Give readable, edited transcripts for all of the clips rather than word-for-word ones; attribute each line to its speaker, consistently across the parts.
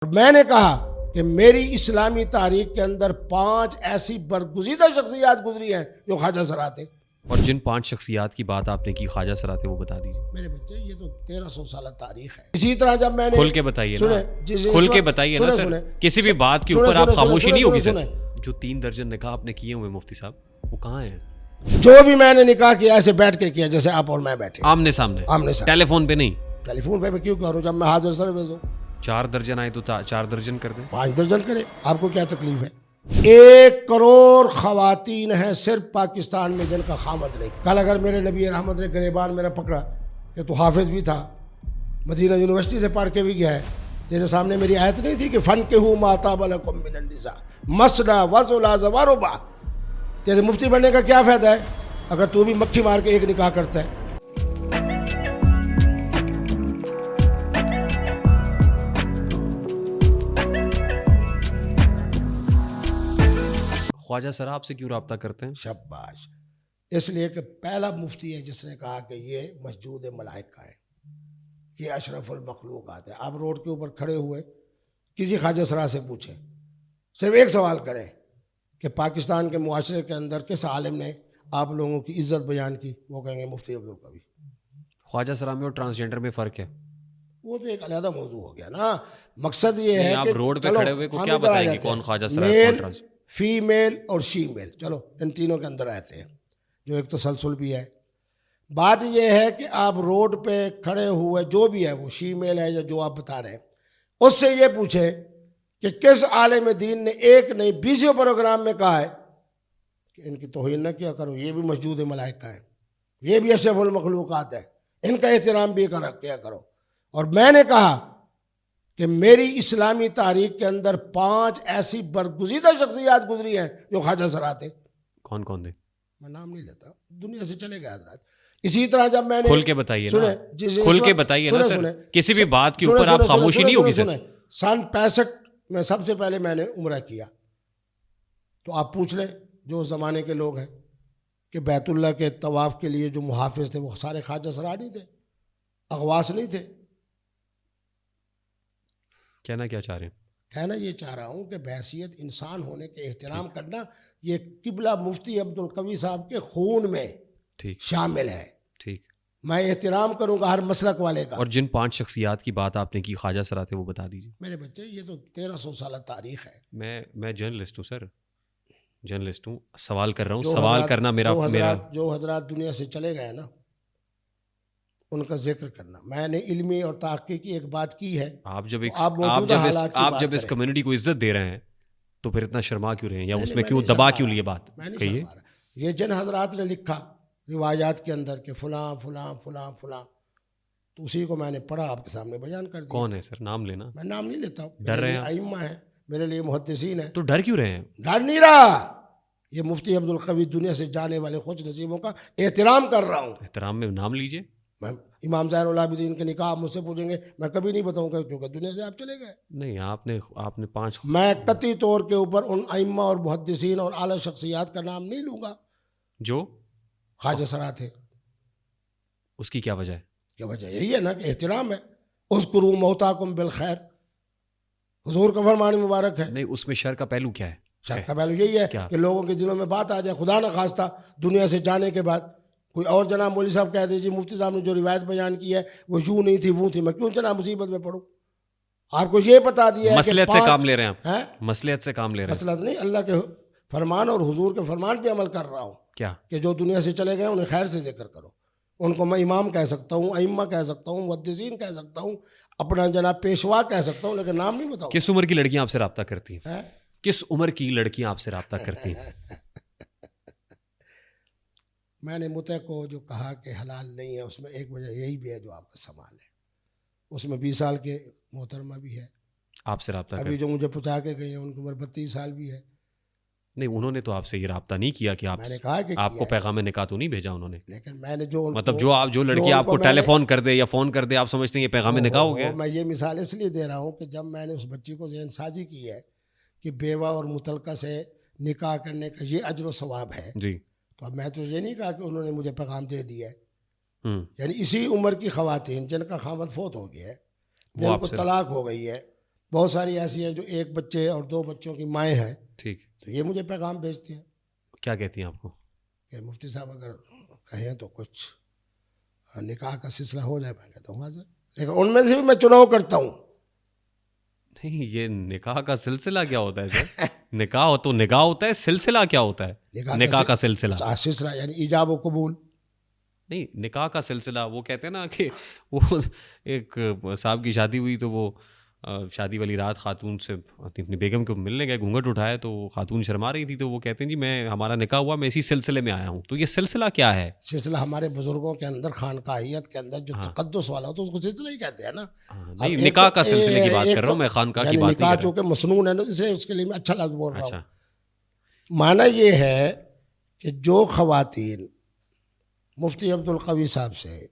Speaker 1: میں نے کہا کہ میری اسلامی تاریخ کے اندر 5 ایسی برگزیدہ شخصیات گزری ہیں جو خواجہ سرا تھے.
Speaker 2: اور جن 5 شخصیات کی بات آپ نے کی خواجہ سرا تھے وہ بتا دیجیے.
Speaker 1: میرے بچے یہ تو 1300 سالہ تاریخ ہے. اسی طرح جب میں نے
Speaker 2: کھل کے بتائیے نا, کھل کے بتائیے نا سر. کسی بھی بات کے اوپر آپ خاموشی نہیں ہوگی سر. جو 3 درجن نکاح آپ نے کیے ہوئے مفتی صاحب وہ کہاں ہیں؟
Speaker 1: جو بھی میں نے نکاح کیا ایسے بیٹھ کے کیا جیسے آپ اور میں بیٹھے,
Speaker 2: آمنے سامنے, ٹیلی فون پہ نہیں.
Speaker 1: ٹیلی فون پہ کیوں کروں جب میں حاضر سر بھیجوں.
Speaker 2: 4 درجن آئے تو 4 درجن کر دیں.
Speaker 1: 5 درجن کرے, آپ کو کیا تکلیف ہے؟ 1 کروڑ خواتین ہیں صرف پاکستان میں جن کا خامد نہیں. کل اگر میرے نبی رحمت نے گریبان میرا پکڑا کہ تو حافظ بھی تھا, مدینہ یونیورسٹی سے پڑھ کے بھی گیا ہے, تیرے سامنے میری آیت نہیں تھی کہ فن کے ہوں ماتاب لکم من النساء مسنا وزلا وربا. تیرے مفتی بننے کا کیا فائدہ ہے اگر تو بھی مکھی مار کے ایک نکاح کرتا ہے؟
Speaker 2: خواجہ سرا آپ سے کیوں رابطہ کرتے ہیں؟
Speaker 1: شاباش. اس لیے کہ پہلا مفتی ہے جس نے کہا کہ یہ مسجود ملائکہ ہے, یہ اشرف المخلوقات ہے. آپ روڈ کے اوپر کھڑے ہوئے کسی خواجہ سرا سے پوچھیں, صرف ایک سوال کریں کہ پاکستان کے معاشرے کے اندر کس عالم نے آپ لوگوں کی عزت بیان کی, وہ کہیں گے مفتی عبدالقوی.
Speaker 2: خواجہ سرا میں اور ٹرانسجینڈر میں فرق ہے؟
Speaker 1: وہ تو ایک علیحدہ موضوع ہو گیا نا. مقصد یہ ہے
Speaker 2: آپ
Speaker 1: کہ
Speaker 2: روڈ پہ کھڑے ہوئے کو کیا بتائیں گے کون خواجہ سرا ہے کون ٹرانس,
Speaker 1: فیمیل اور شی میل, چلو ان تینوں کے اندر رہتے ہیں جو ایک تسلسل بھی ہے. بات یہ ہے کہ آپ روڈ پہ کھڑے ہوئے جو بھی ہے وہ شی میل ہے یا جو آپ بتا رہے ہیں, اس سے یہ پوچھے کہ کس عالم دین نے ایک نہیں 20 پروگرام میں کہا ہے کہ ان کی توہین نہ کیا کرو, یہ بھی مسجود ملائکہ ہے, یہ بھی اشرف المخلوقات ہے, ان کا احترام بھی کیا کرو. اور میں نے کہا کہ میری اسلامی تاریخ کے اندر 5 ایسی برگزیدہ شخصیات گزری ہیں جو خواجہ سرا تھے.
Speaker 2: کون کون تھے؟
Speaker 1: میں نام نہیں لیتا, دنیا سے چلے گئے حضرات. اسی طرح جب میں نے
Speaker 2: کھل کے بتائیے نا, کھل کے بتائیے نا سر. کسی بھی بات کے اوپر آپ خاموشی نہیں ہوگی سر.
Speaker 1: سن 65 میں سب سے پہلے میں نے عمرہ کیا, تو آپ پوچھ لیں جو زمانے کے لوگ ہیں کہ بیت اللہ کے طواف کے لیے جو محافظ تھے وہ سارے خواجہ سرا نہیں تھے, اغواس نہیں تھے.
Speaker 2: کہنا کیا چاہ رہے ہیں؟
Speaker 1: کہنا یہ چاہ رہا ہوں کہ بحیثیت انسان ہونے کے احترام کرنا یہ قبلہ مفتی عبدالقوی صاحب کے خون میں شامل ہے.
Speaker 2: ٹھیک,
Speaker 1: میں احترام کروں گا ہر مسلک والے کا.
Speaker 2: اور جن 5 شخصیات کی بات آپ نے کی خواجہ سرا تھے وہ بتا دیجیے.
Speaker 1: میرے بچے یہ تو 1300 سالہ تاریخ ہے.
Speaker 2: میں جرنلسٹ ہوں سر, جرنلسٹ ہوں, سوال کر رہا ہوں. سوال کرنا میرا
Speaker 1: جو حضرات دنیا سے چلے گئے نا ان کا ذکر کرنا. میں نے علمی اور تحقیقی ایک بات کی ہے.
Speaker 2: آپ جب اس کمیونٹی کو عزت دے رہے ہیں تو پھر اتنا شرما کیوں رہے ہیں, یا اس میں کیوں دبا کیوں لیے بات کہیے.
Speaker 1: یہ جن حضرات نے لکھا روایات کے اندر کہ فلاں فلاں فلاں فلاں, تو اسی کو میں نے پڑھا آپ کے سامنے بیان کر دیا.
Speaker 2: کون ہے سر؟ نام لینا.
Speaker 1: میں نام نہیں لیتا ہوں.
Speaker 2: ڈر رہے ہیں؟
Speaker 1: ائمہ ہیں میرے لیے, محدثین ہیں.
Speaker 2: تو ڈر کیوں رہے ہیں؟
Speaker 1: ڈر نہیں رہا, یہ مفتی عبدالقوی دنیا سے جانے والے خوش نصیبوں کا احترام کر رہا ہوں.
Speaker 2: احترام میں نام لیجئے.
Speaker 1: میں امام زہر العابدین کے نکاح مجھ سے پوچھیں گے میں کبھی نہیں بتاؤں گا کیونکہ دنیا سے آپ چلے گئے.
Speaker 2: نہیں, آپ نے 5
Speaker 1: میں قطعی طور کے اوپر ان ائمہ اور محدثین اور اعلیٰ شخصیات کا نام نہیں لوں گا
Speaker 2: جو
Speaker 1: خواجہ سرا تھے.
Speaker 2: اس کی کیا وجہ ہے؟
Speaker 1: کیا وجہ یہی ہے نا کہ احترام ہے. اذکروا موتاکم بالخیر, حضور کا فرمان مبارک ہے.
Speaker 2: نہیں, اس میں شر کا پہلو کیا ہے؟
Speaker 1: شر کا پہلو یہی ہے کہ لوگوں کے دلوں میں بات آ جائے, خدا نہ خواستہ دنیا سے جانے کے بعد کوئی اور جناب مولوی صاحب کہہ دیجیے مفتی صاحب نے جو روایت بیان کی ہے وہ یوں نہیں تھی وہ تھی, میں کیوں جناب مصیبت میں پڑھوں. آپ کو یہ بتا دیا ہے
Speaker 2: مصلحت سے کام لے رہے ہیں آپ, مصلحت سے کام لے رہے ہیں.
Speaker 1: مصلحت نہیں, اللہ کے فرمان اور حضور کے فرمان پہ عمل کر رہا ہوں.
Speaker 2: کیا
Speaker 1: کہ جو دنیا سے چلے گئے انہیں خیر سے ذکر کرو. ان کو میں امام کہہ سکتا ہوں, ائمہ کہہ سکتا ہوں, محدثین کہہ سکتا ہوں, اپنا جناب پیشوا کہہ سکتا ہوں, لیکن نام نہیں بتاؤں.
Speaker 2: کس عمر کی لڑکیاں آپ سے رابطہ کرتی ہیں؟ کس عمر کی لڑکیاں آپ سے رابطہ کرتی ہیں؟
Speaker 1: میں نے متع کو جو کہا کہ حلال نہیں ہے اس میں ایک وجہ یہی بھی ہے جو آپ کا سوال ہے. اس میں 20 سال کے محترمہ بھی ہے
Speaker 2: آپ سے رابطہ.
Speaker 1: ابھی جو مجھے پہنچا کے گئی ہیں ان کی عمر 32 سال بھی ہے.
Speaker 2: نہیں, انہوں نے تو آپ سے یہ رابطہ نہیں کیا کہ
Speaker 1: میں نے کہا کہ
Speaker 2: آپ کو پیغام نکاح تو نہیں بھیجا انہوں نے.
Speaker 1: لیکن میں نے جو
Speaker 2: مطلب جو لڑکی آپ کو ٹیلی فون کر دے یا فون کر دے آپ سمجھتے ہیں یہ پیغام نکاح ہو گیا.
Speaker 1: میں یہ مثال اس لیے دے رہا ہوں کہ جب میں نے اس بچی کو ذہن سازی کی ہے کہ بیوہ اور متعلقہ سے نکاح کرنے کا یہ اجر و ثواب ہے
Speaker 2: جی,
Speaker 1: تو اب میں تو یہ نہیں کہا کہ انہوں نے مجھے پیغام دے دیا ہے. یعنی اسی عمر کی خواتین جن کا خاوند فوت ہو گیا ہے, جن کو طلاق ہو گئی ہے, بہت ساری ایسی ہیں جو ایک بچے اور 2 بچوں کی مائیں ہیں,
Speaker 2: ٹھیک,
Speaker 1: تو یہ مجھے پیغام بھیجتی ہیں
Speaker 2: کیا کہتی ہیں آپ کو؟
Speaker 1: کہ مفتی صاحب اگر کہیں تو کچھ نکاح کا سلسلہ ہو جائے. میں کہتا ہوں حاضر, لیکن ان میں سے بھی میں چناؤ کرتا ہوں.
Speaker 2: نہیں, یہ نکاح کا سلسلہ کیا ہوتا ہے سر؟ نکاح ہو تو نکاح ہوتا ہے, سلسلہ کیا ہوتا ہے؟ نکاح کا سلسلہ
Speaker 1: سلسلہ یعنی ایجاب و قبول.
Speaker 2: نہیں, نکاح کا سلسلہ وہ کہتے ہیں نا کہ وہ ایک صاحب کی شادی ہوئی تو وہ شادی والی رات خاتون سے اپنی بیگم کو ملنے گئے, گھونگھٹ اٹھایا تو خاتون شرما رہی تھی, تو وہ کہتے ہیں جی میں ہمارا نکاح ہوا, میں اسی سلسلے میں آیا ہوں. تو یہ سلسلہ کیا ہے؟
Speaker 1: سلسلہ ہمارے بزرگوں کے اندر خانقاہیت کے اندر جو تقدس والا ہوتا ہے اس کو سلسلہ ہی کہتے ہیں نا.
Speaker 2: نہیں, نکاح کا سلسلے کی بات کر رہا ہوں میں, خانقاہ کی بات نہیں کر رہا.
Speaker 1: نکاح چونکہ مسنون ہے نا, اسے اس کے لیے میں اچھا لفظ بول رہا ہوں. معنی یہ ہے کہ جو خواتین مفتی عبدالقوی صاحب سے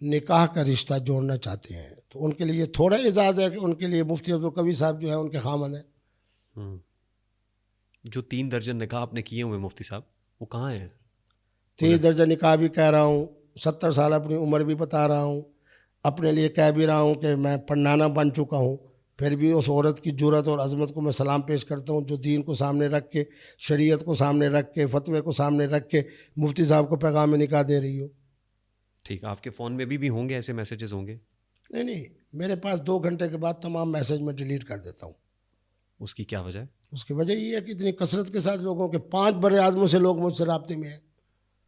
Speaker 1: نکاح کا رشتہ جوڑنا چاہتے ہیں تو ان کے لیے تھوڑا اعزاز ہے کہ ان کے لیے مفتی عبدالقوی صاحب جو ہے ان کے خامند ہیں.
Speaker 2: جو 3 درجن نکاح آپ نے کیے ہوئے مفتی صاحب, وہ کہاں ہیں؟
Speaker 1: 3 درجن نکاح بھی کہہ رہا ہوں, 70 سال اپنی عمر بھی بتا رہا ہوں, اپنے لیے کہہ بھی رہا ہوں کہ میں پڑھنانا بن چکا ہوں, پھر بھی اس عورت کی جرأت اور عظمت کو میں سلام پیش کرتا ہوں جو دین کو سامنے رکھ کے, شریعت کو سامنے رکھ کے, فتوے کو سامنے رکھ کے مفتی صاحب کو پیغام نکاح دے رہی ہو.
Speaker 2: ٹھیک, آپ کے فون میں بھی ہوں گے ایسے میسیجز ہوں گے؟
Speaker 1: نہیں, میرے پاس 2 گھنٹے کے بعد تمام میسیج میں ڈیلیٹ کر دیتا ہوں.
Speaker 2: اس کی کیا وجہ ہے؟
Speaker 1: اس کی وجہ یہ ہے کہ اتنی کثرت کے ساتھ لوگوں کے 5 بر اعظموں سے لوگ مجھ سے رابطے میں ہیں.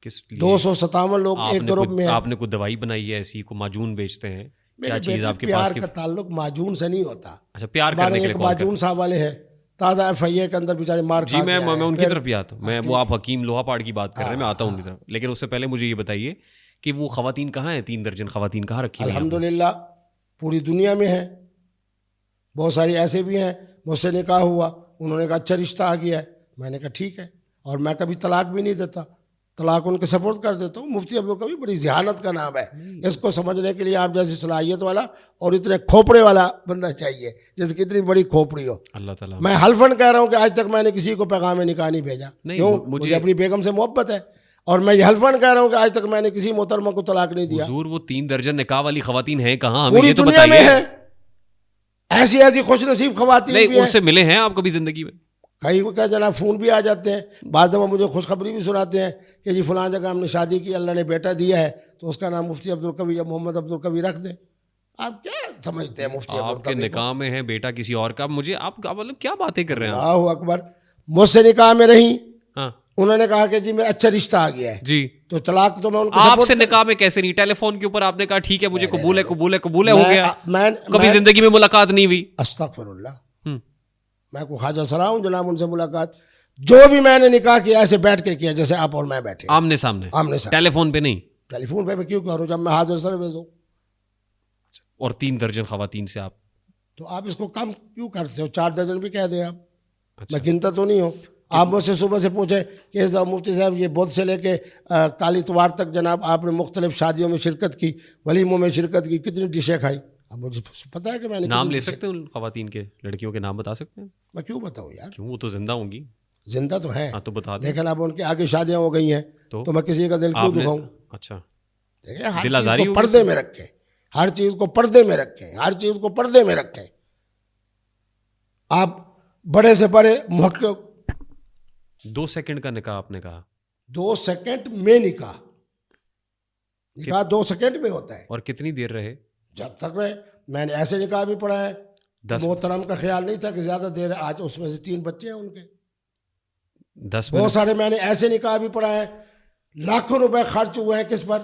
Speaker 2: کس لیے؟
Speaker 1: 257 لوگ ایک گروپ میں ہیں.
Speaker 2: آپ نے کوئی دوائی بنائی ہے ایسی, کو معجون بیچتے ہیں؟ کیا چیز آپ کے
Speaker 1: پاس؟ پیار کا تعلق معجون سے نہیں ہوتا.
Speaker 2: اچھا, پیار کرنے کے لیے
Speaker 1: معجون صاحب والے ہیں تازہ FIA کے اندر بیچارے مار کھا
Speaker 2: گئے. میں ان کی طرف بھی آتا ہوں. میں وہ آپ حکیم لوہا پاڑ کی بات کر رہے ہیں, میں آتا ہوں ان کی طرف. لیکن اس سے پہلے مجھے یہ بتائیے کہ وہ خواتین کہاں ہیں؟ 3 درجن خواتین کہاں رکھی ہیں؟
Speaker 1: الحمدللہ پوری دنیا میں ہیں. بہت ساری ایسے بھی ہیں مجھ سے نکاح ہوا, انہوں نے کہا اچھا رشتہ آ گیا ہے, میں نے کہا ٹھیک ہے, اور میں کبھی طلاق بھی نہیں دیتا, طلاق ان کے سپورٹ کر دیتا ہوں. مفتی عبدالقوی بڑی ذہانت کا نام ہے, اس کو سمجھنے کے لیے آپ جیسی صلاحیت والا اور اتنے کھوپڑے والا بندہ چاہیے جس کی اتنی بڑی کھوپڑی ہو.
Speaker 2: اللہ تعالیٰ.
Speaker 1: میں حلفاً کہہ رہا ہوں کہ آج تک میں نے کسی کو پیغام نکاح نہیں بھیجا. کیوں؟ مجھے اپنی بیگم سے محبت ہے, اور میں یہ حلفاً کہہ رہا ہوں کہ آج تک میں نے کسی محترمہ کو طلاق نہیں دیا.
Speaker 2: حضور وہ 3 درجن نکاح والی خواتین ہیں کہاں؟
Speaker 1: پوری دنیا میں ہیں ایسی خوش نصیب خواتین.
Speaker 2: ان سے ملے ہیں آپ کبھی زندگی میں؟
Speaker 1: کئی کو کیا جناب فون بھی آ جاتے ہیں, بعض دفعہ مجھے خوشخبری بھی سناتے ہیں کہ جی فلاں جگہ ہم نے شادی کی, اللہ نے بیٹا دیا ہے, تو اس کا نام مفتی عبدالقوی یا محمد عبدالقوی رکھ دیں. آپ کیا سمجھتے ہیں مفتی
Speaker 2: آپ کے نکاح میں ہے بیٹا کسی اور کا؟ مجھے آپ مطلب کیا باتیں کر رہے ہیں؟
Speaker 1: اللہ اکبر. مجھ سے نکاح میں رہی,
Speaker 2: ہاں,
Speaker 1: انہوں نے کہا کہ جی میرا اچھا رشتہ آ گیا ہے
Speaker 2: جی,
Speaker 1: تو طلاق تو میں ان کو
Speaker 2: آپ سے نکاح میں کیسے نہیں؟ ٹیلی فون کے اوپر آپ نے کہا ٹھیک ہے مجھے قبول ہے قبول ہے قبول ہے, ہو گیا. کبھی زندگی میں ملاقات نہیں ہوئی؟
Speaker 1: استغفر اللہ, میں کو خواجہ سرا ہوں جناب ان سے ملاقات. جو بھی میں نے نکاح کیا ایسے بیٹھ کے کیا جیسے آپ اور میں بیٹھے,
Speaker 2: آمنے سامنے, ٹیلی فون پہ نہیں.
Speaker 1: ٹیلی فون پہ میں کیوں کروں جب میں حاضر سروس ہوں.
Speaker 2: اور 3 درجن خواتین سے آپ,
Speaker 1: تو آپ اس کو کم کیوں کرتے ہو؟ 4 درجن بھی کہہ دیں آپ, میں گنتا تو نہیں ہوں. آپ مجھ سے صبح سے پوچھیں کہ مفتی صاحب یہ بدھ سے لے کے کالی اتوار تک جناب آپ نے مختلف شادیوں میں شرکت کی, ولیموں میں شرکت کی, کتنی ڈشیں کھائی؟ اب مجھے پتا ہے کہ میں نے
Speaker 2: نام لے سکتے ہیں ان خواتین کے, لڑکیوں کے نام بتا سکتے ہیں؟
Speaker 1: میں کیوں بتاؤں یار,
Speaker 2: کیوں, وہ تو زندہ ہوں گی.
Speaker 1: زندہ تو ہیں,
Speaker 2: تو بتا دیں.
Speaker 1: لیکن اب ان کے آگے شادیاں ہو گئی ہیں تو میں کسی کا دل کیوں دکھاؤں؟
Speaker 2: اچھا,
Speaker 1: ہر چیز کو پردے میں رکھیں, ہر چیز کو پردے میں رکھیں, ہر چیز کو پردے میں رکھیں. آپ بڑے سے بڑے محقق.
Speaker 2: 2 سیکنڈ کا نکاح آپ نے کہا؟
Speaker 1: 2 سیکنڈ میں نکاح 2 سیکنڈ میں ہوتا ہے. اور
Speaker 2: کتنی دیر رہے؟
Speaker 1: جب تک رہے. میں نے ایسے نکاح بھی پڑھا ہے, محترم کا خیال نہیں تھا کہ زیادہ دیر ہے, آج اس میں سے 3 بچے ہیں ان کے.
Speaker 2: 10
Speaker 1: بہت سارے میں نے ایسے نکاح بھی پڑھا ہے, لاکھوں روپے خرچ ہوئے ہیں کس پر؟